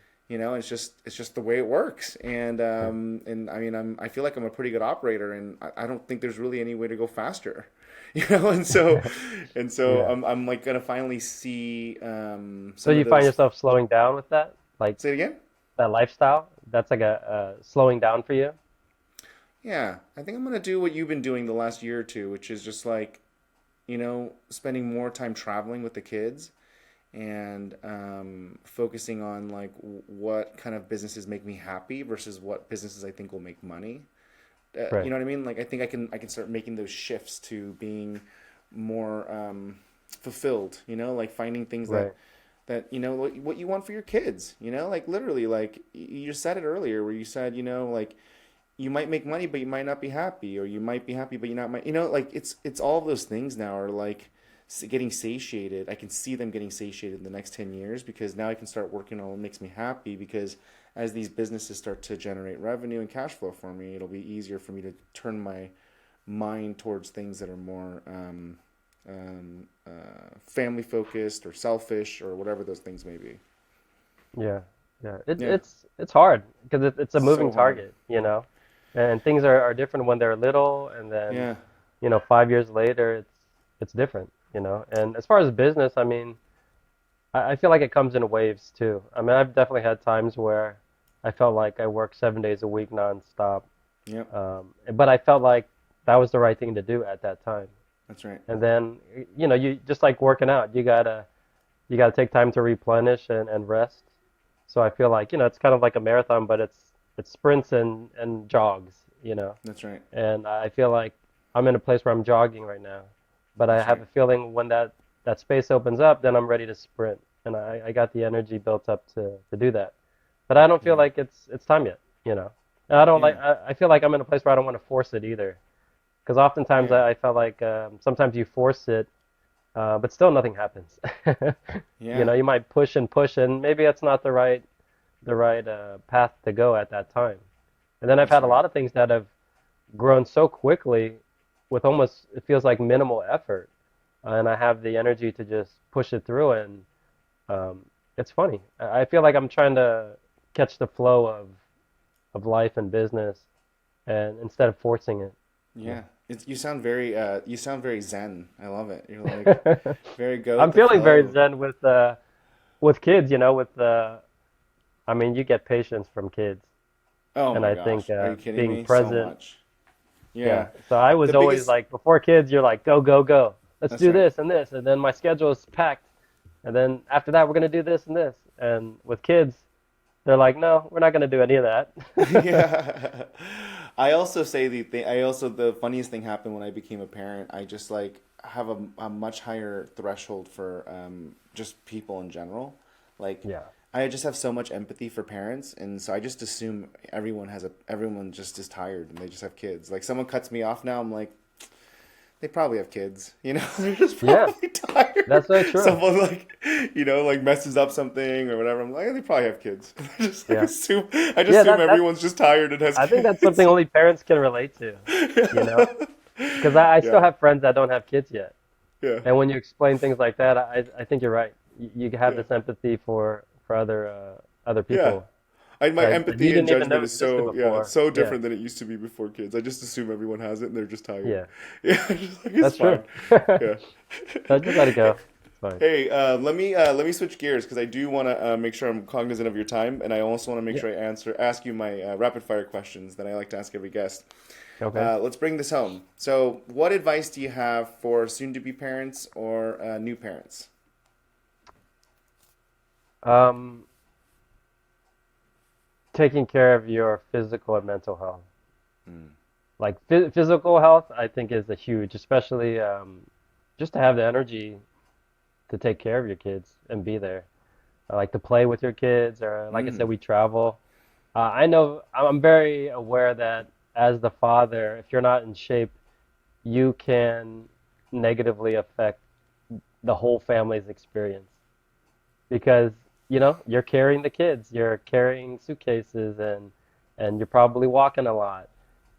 It's just the way it works. And yeah, and I mean I feel like I'm a pretty good operator, and I don't think there's really any way to go faster. And so yeah. I'm like gonna finally see So some of you find those. yourself slowing down with that, like Say it again. that lifestyle? That's like a slowing down for you? Yeah, I think I'm gonna do what you've been doing the last year or two, which is just like spending more time traveling with the kids, and focusing on like what kind of businesses make me happy versus what businesses I think will make money. You Right, know what I mean? Like I think I can start making those shifts to being more fulfilled. Like finding things that right, what you want for your kids. Like literally, like you just said it earlier, where you said like you might make money, but you might not be happy, or you might be happy, but you're not. Like it's all of those things now are like getting satiated. I can see them getting satiated in the next 10 years because now I can start working on what makes me happy. Because as these businesses start to generate revenue and cash flow for me, it'll be easier for me to turn my mind towards things that are more family focused or selfish or whatever those things may be. yeah, yeah. It's Yeah, it's it's hard because it's a moving so hard. target, and things are different when they're little, and then Yeah. 5 years later it's different, And as far as business, I mean, I feel like it comes in waves too. I mean, I've definitely had times where I felt like I worked 7 days a week nonstop, Yep. but I felt like that was the right thing to do at that time. That's right. And then, you just like working out, you gotta you got to take time to replenish and rest. So I feel like, it's kind of like a marathon, but it's sprints and jogs, That's right. and I feel like I'm in a place where I'm jogging right now, but I That's have right. a feeling when that space opens up, then I'm ready to sprint, and I got the energy built up to do that. But I don't feel Yeah. like it's time yet, you know. And I don't like Yeah. I feel like I'm in a place where I don't want to force it either, because oftentimes Yeah. I felt like sometimes you force it, but still nothing happens. Yeah. You might push and push, and maybe that's not the right path to go at that time. And then I've That's had a right. lot of things that have grown so quickly with almost it feels like minimal effort, and I have the energy to just push it through, and um, it's funny. I feel like I'm trying to catch the flow of life and business, and instead of forcing it. Yeah. You sound very zen. I love it. You're like Yeah. very go with I'm the feeling very flow. zen with kids, I mean, you get patience from kids, Oh and my I think gosh. Are you kidding being me? So present. much. Yeah. Yeah. So I The was always biggest like, before kids, you're like, go, go, go. Let's That's do right. this and this. And then my schedule is packed. And then after that, we're going to do this and this. And with kids, they're like, no, we're not going to do any of that. Yeah. I also say the funniest thing happened when I became a parent. I just like have a much higher threshold for just people in general. Like Yeah. I just have so much empathy for parents, and so I just assume everyone just is tired and they just have kids. Like someone cuts me off now, I'm like, they probably have kids, they're just Yeah. probably tired. That's so true. Someone like, like messes up something or whatever. I'm like, they probably have kids. Yeah. I just Yeah. assume everyone's just tired and has I think that's something kids. only parents can relate to, you know? Because I still Yeah, have friends that don't have kids yet. yeah, And when you explain things like that, I think you're right. You have yeah, this empathy for other yeah. people My that you empathy and didn't even judgment know is existed it's before. so Yeah. different than it used to be before kids. I just assume everyone has it and they're just tired. Yeah. Yeah, just like it's That's true. fine. Yeah. I just let it go. It's fine. Hey, let me switch gears because I do want to make sure I'm cognizant of your time, and I also want to make Yeah. sure I ask you my rapid fire questions that I like to ask every guest. Okay. Let's bring this home. So, what advice do you have for soon to be parents or new parents? Um, Taking care of your physical and mental health. Mm. Like physical health, I think is a huge, especially just to have the energy to take care of your kids and be there. I like to play with your kids, or like I said, Mm. we travel. I know I'm very aware that as the father, if you're not in shape, you can negatively affect the whole family's experience because you're carrying the kids, you're carrying suitcases, and you're probably walking a lot.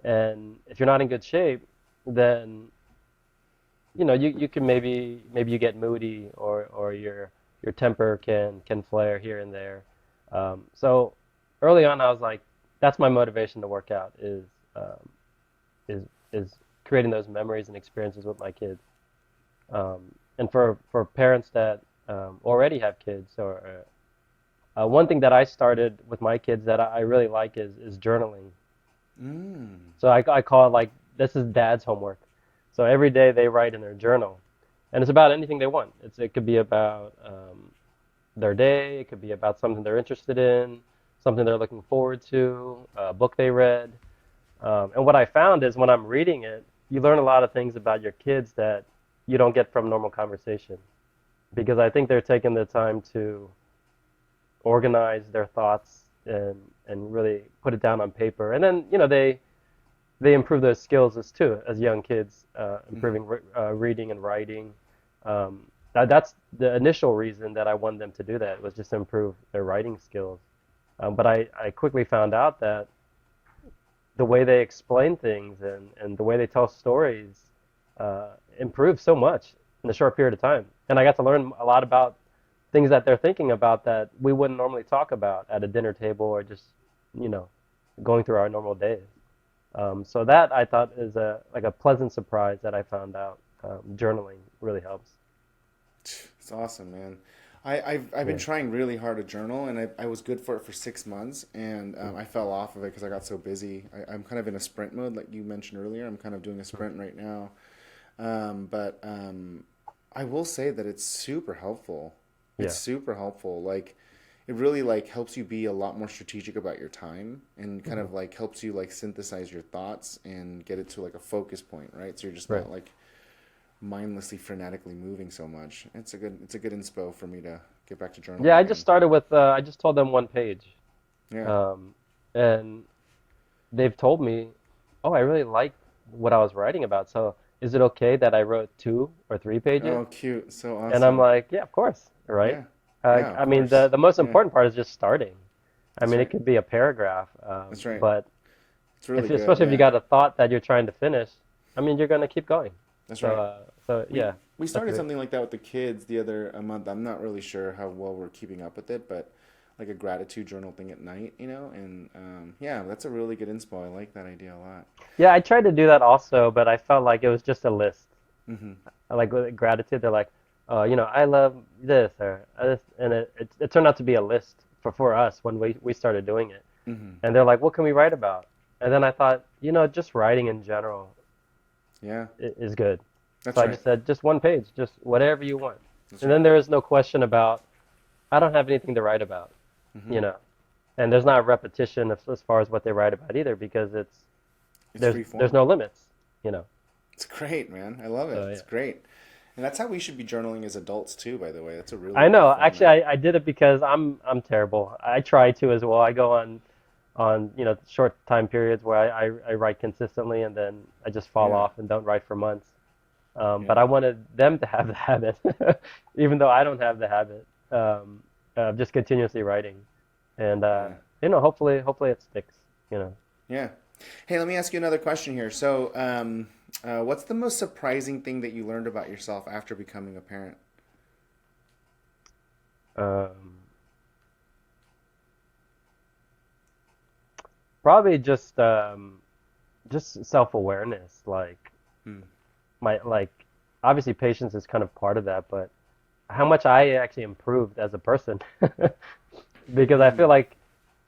And if you're not in good shape, then you can maybe you get moody, or your temper can flare here and there. So early on, I was like, that's my motivation to work out um, is is creating those memories and experiences with my kids. And for parents that already have kids, or one thing that I started with my kids that I really like is journaling. Mm. So I call it like this is dad's homework. So every day they write in their journal, and it's about anything they want. It could be about their day, it could be about something they're interested in, something they're looking forward to, a book they read. And what I found is when I'm reading it, you learn a lot of things about your kids that you don't get from normal conversation, because I think they're taking the time to organize their thoughts and really put it down on paper. And then, they improve those skills as young kids, Mm-hmm. improving reading and writing. That's the initial reason that I wanted them to do that, was just to improve their writing skills. But I quickly found out that the way they explain things and the way they tell stories improves so much in a short period of time. And I got to learn a lot about things that they're thinking about that we wouldn't normally talk about at a dinner table, or just, you know, going through our normal days. So that I thought is a pleasant surprise that I found out. Journaling really helps. It's awesome, man. I've been Yeah. trying really hard to journal, and I was good for it for 6 months, and Mm, I fell off of it because I got so busy. I'm kind of in a sprint mode, like you mentioned earlier. I'm kind of doing a mm. sprint right now, but I will say that it's super helpful. It's Yeah. super helpful. Like it really like helps you be a lot more strategic about your time and kind Hmm. of like helps you like synthesize your thoughts and get it to like a focus point, right? So you're just Right. not like mindlessly frenetically moving so much. It's a good inspo for me to get back to Yeah, journaling I just again. started with I just told them one page. Yeah. Um, and they've told me, "Oh, I really like what I was writing about. So, is it okay that I wrote 2 or 3 pages?" Oh, cute. So And I'm awesome. like, "Yeah, of course." Right? Yeah. Yeah, of I mean, the course. the most Yeah. important part is just starting. I That's mean, it right. could be a paragraph, That's right. but It's really good. especially if you Yeah. got a thought that you're trying to finish, I mean, you're gonna keep going. That's So, right. We yeah, we that's started great. something like that with the kids the other a month. I'm not really sure how well we're keeping up with it, but like a gratitude journal thing at night, and yeah, that's a really good inspo. I like that idea a lot. Yeah, I tried to do that also, but I felt like it was just a list. Hmm. Like with gratitude, they're like, I love this or this, and it turned out to be a list for us when we started doing it. Hmm. And they're like, what can we write about? And then I thought, just writing in general Yeah, is good. So that's I right. just said, just one page, just whatever you want. That's And right. then there is no question about, I don't have anything to write about, you Hmm. know. And there's not a repetition as far as what they write about either because It's there's free there's form. no limits, you know. It's great, man. I love it. So It's yeah. great. And that's how we should be journaling as adults too, by the way. That's a really I good know. Actually, format. I did it because I'm terrible. I try to as well. I go on short time periods where I write consistently and then I just fall Yeah. off and don't write for months. But Yeah. I wanted them to have the habit, even though I don't have the habit of just continuously writing. And Yeah. hopefully it sticks. You know. Yeah. Hey, let me ask you another question here. So, what's the most surprising thing that you learned about yourself after becoming a parent? Um, Probably just self-awareness, like Hmm. my like obviously patience is kind of part of that, but how much I actually improved as a person. Because I feel Hmm. like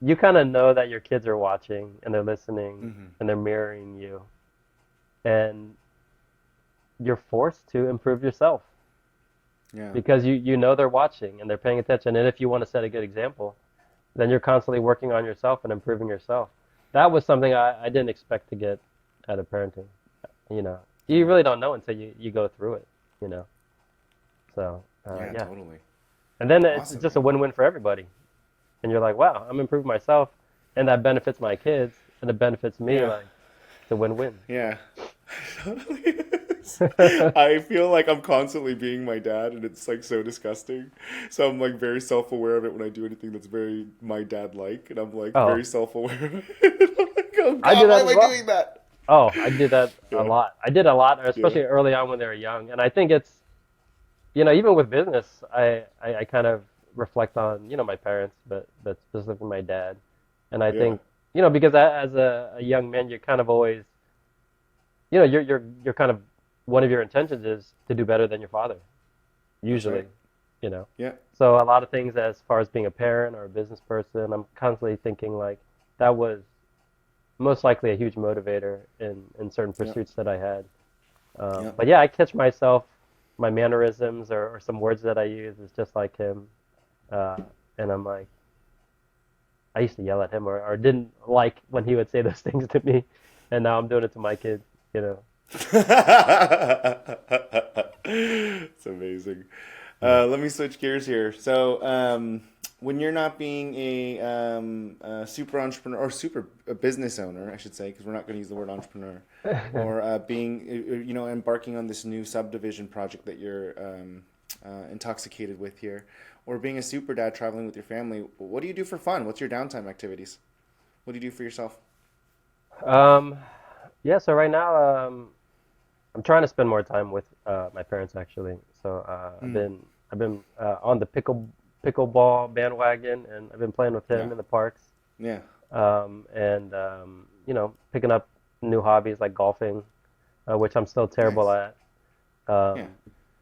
you kind of know that your kids are watching and they're listening Hmm. and they're mirroring you, and you're forced to improve yourself Yeah. because you know they're watching and they're paying attention. And if you want to set a good example, then you're constantly working on yourself and improving yourself. That was something I didn't expect to get out of parenting. You know, you Yeah. really don't know until you go through it, you know. So, Yeah. yeah. Totally. And then it's Awesome, just a man. win-win for everybody. And you're like, wow, I'm improving myself, and that benefits my kids, and it benefits me. Yeah. Like, it's a win-win. Yeah. Totally is. I feel like I'm constantly being my dad, and it's like so disgusting. So I'm like very self-aware of it when I do anything that's very my dad like, and I'm like Oh, very self-aware of it. I'm like, oh I do God, why that am as I well. doing that? Oh, I did that a Yeah. lot. I did a lot, Yeah. especially early on when they were young. And I think even with business, I kind of reflect on, my parents, but specifically my dad. And I Yeah. think, because as a young man, you're kind of always, you're kind of, one of your intentions is to do better than your father, That's usually, right. you know. Yeah. So a lot of things as far as being a parent or a business person, I'm constantly thinking like that was most likely a huge motivator in certain Yeah. pursuits that I had. Yeah. But yeah, I catch myself, my mannerisms or some words that I use is just like him. Uh, and I'm like, I used to yell at him or didn't like when he would say those things to me. And now I'm doing it to my kids, you know. It's amazing. Yeah. Let me switch gears here. So, when you're not being a super entrepreneur or super a business owner, I should say, because we're not going to use the word entrepreneur, or being, embarking on this new subdivision project that you're intoxicated with here, or being a super dad traveling with your family, what do you do for fun? What's your downtime activities? What do you do for yourself? Um, yeah, so right now, I'm trying to spend more time with my parents actually. So Mm, I've been on the pickleball bandwagon, and I've been playing with yeah, him in the parks, yeah, and picking up new hobbies like golfing, which I'm still terrible nice, at. yeah, Um,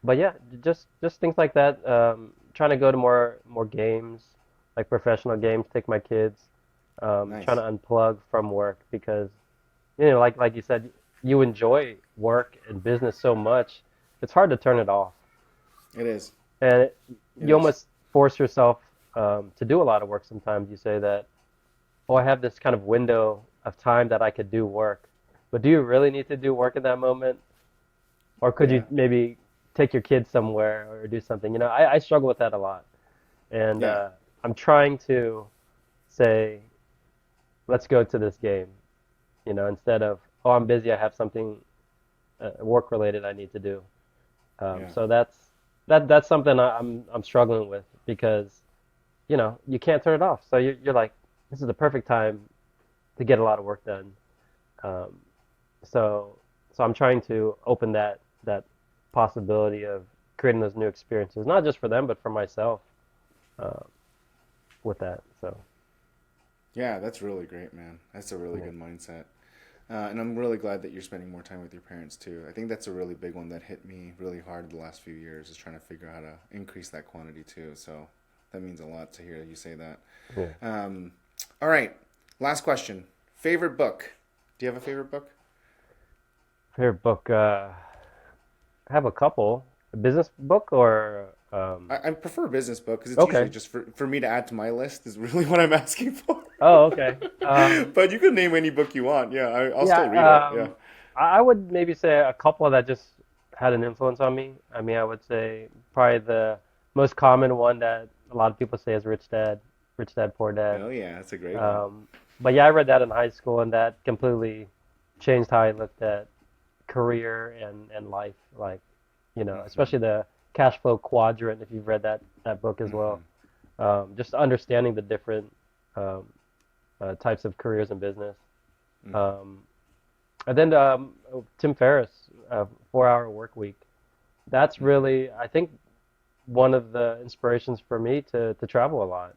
but yeah, just things like that. Trying to go to more games, like professional games. Take my kids. Trying nice. to unplug from work because like you said, you enjoy work and business so much, it's hard to turn it off. It is. And It you is. almost force yourself to do a lot of work sometimes. You say that, oh, I have this kind of window of time that I could do work. But do you really need to do work in that moment? Or could Yeah. you maybe take your kids somewhere or do something? I struggle with that a lot. And Yeah. I'm trying to say, let's go to this game, instead of, oh, I'm busy, I have something work related I need to do. Yeah. So that's something I'm struggling with because, you can't turn it off. So you're like, this is the perfect time to get a lot of work done. Um, so so I'm trying to open that possibility of creating those new experiences, not just for them, but for myself uh, with that. So Yeah, that's really great, man. That's a really yeah, good mindset. And I'm really glad that you're spending more time with your parents too. I think that's a really big one that hit me really hard the last few years is trying to figure out how to increase that quantity too. So that means a lot to hear you say that. yeah. Um, all right, last question. Favorite book? Do you have a favorite book? Favorite book? I have a couple. A business book or I prefer a business book because it's usually okay. just for me to add to my list is really what I'm asking for. Oh, okay. But you can name any book you want. Yeah, I'll Yeah, still read it. Yeah. I would maybe say a couple that just had an influence on me. I mean, I would say probably the most common one that a lot of people say is Rich Dad, Poor Dad. Oh yeah, that's a great one. Um, but yeah, I read that in high school, and that completely changed how I looked at career and life. Like, Hmm. especially the cash flow quadrant, if you've read that book as well. Hmm. Just understanding the different um, types of careers in business. Hmm. Um, and then Tim Ferriss, 4 Hour Work Week. That's Hmm. really, I think, one of the inspirations for me to travel a lot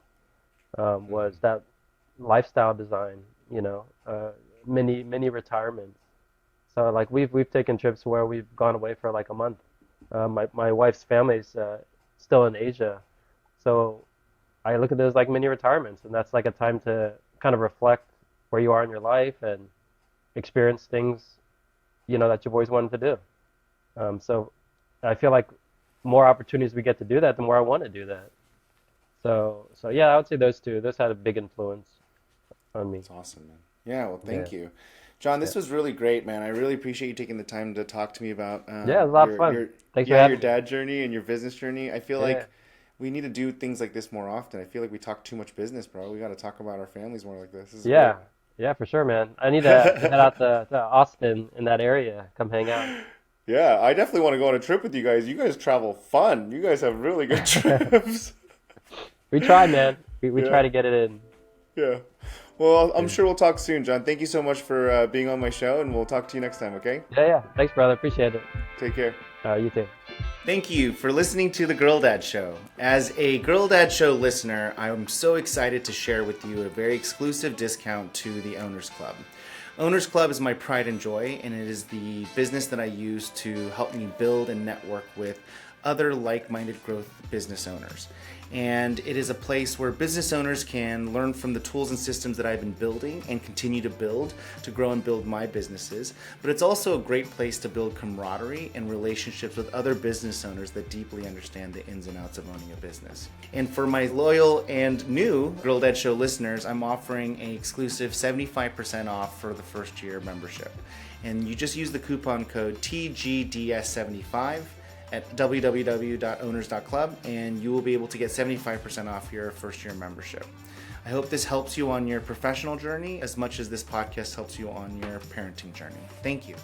was Hmm. that lifestyle design, mini retirements. So like we've taken trips where we've gone away for like a month. My wife's family's still in Asia, so I look at those like mini retirements, and that's like a time to kind of reflect where you are in your life and experience things, that you've always wanted to do. So I feel like more opportunities we get to do that, the more I want to do that. So yeah, I would say those two. Those had a big influence on me. It's awesome, man. Yeah, well, Yeah, thank you, John. yeah, This was really great, man. I really appreciate you taking the time to talk to me about yeah. It was a lot of your fun. your Thanks for yeah your having me. dad journey and your business journey. I feel Yeah, like we need to do things like this more often. I feel like we talk too much business, bro. We got to talk about our families more like this. This is great. yeah, yeah, for sure, man. I need to head out to Austin in that area. Come hang out. Yeah, I definitely want to go on a trip with you guys. You guys travel fun. You guys have really good trips. We try, man. We Yeah, try to get it in. yeah. Well, I'm Yeah, sure we'll talk soon, John. Thank you so much for being on my show, and we'll talk to you next time, okay? yeah, yeah. Thanks, brother. Appreciate it. Take care. You too. Thank you for listening to the Girl Dad Show. As a Girl Dad Show listener, I'm so excited to share with you a very exclusive discount to the Owners Club. Owners Club is my pride and joy, and it is the business that I use to help me build and network with other like-minded growth business owners. And it is a place where business owners can learn from the tools and systems that I've been building and continue to build to grow and build my businesses. But it's also a great place to build camaraderie and relationships with other business owners that deeply understand the ins and outs of owning a business. And for my loyal and new Girl Dad Show listeners, I'm offering an exclusive 75% off for the first year membership. And you just use the coupon code TGDS75 at www.owners.club, and you will be able to get 75% off your first year membership. I hope this helps you on your professional journey as much as this podcast helps you on your parenting journey. Thank you.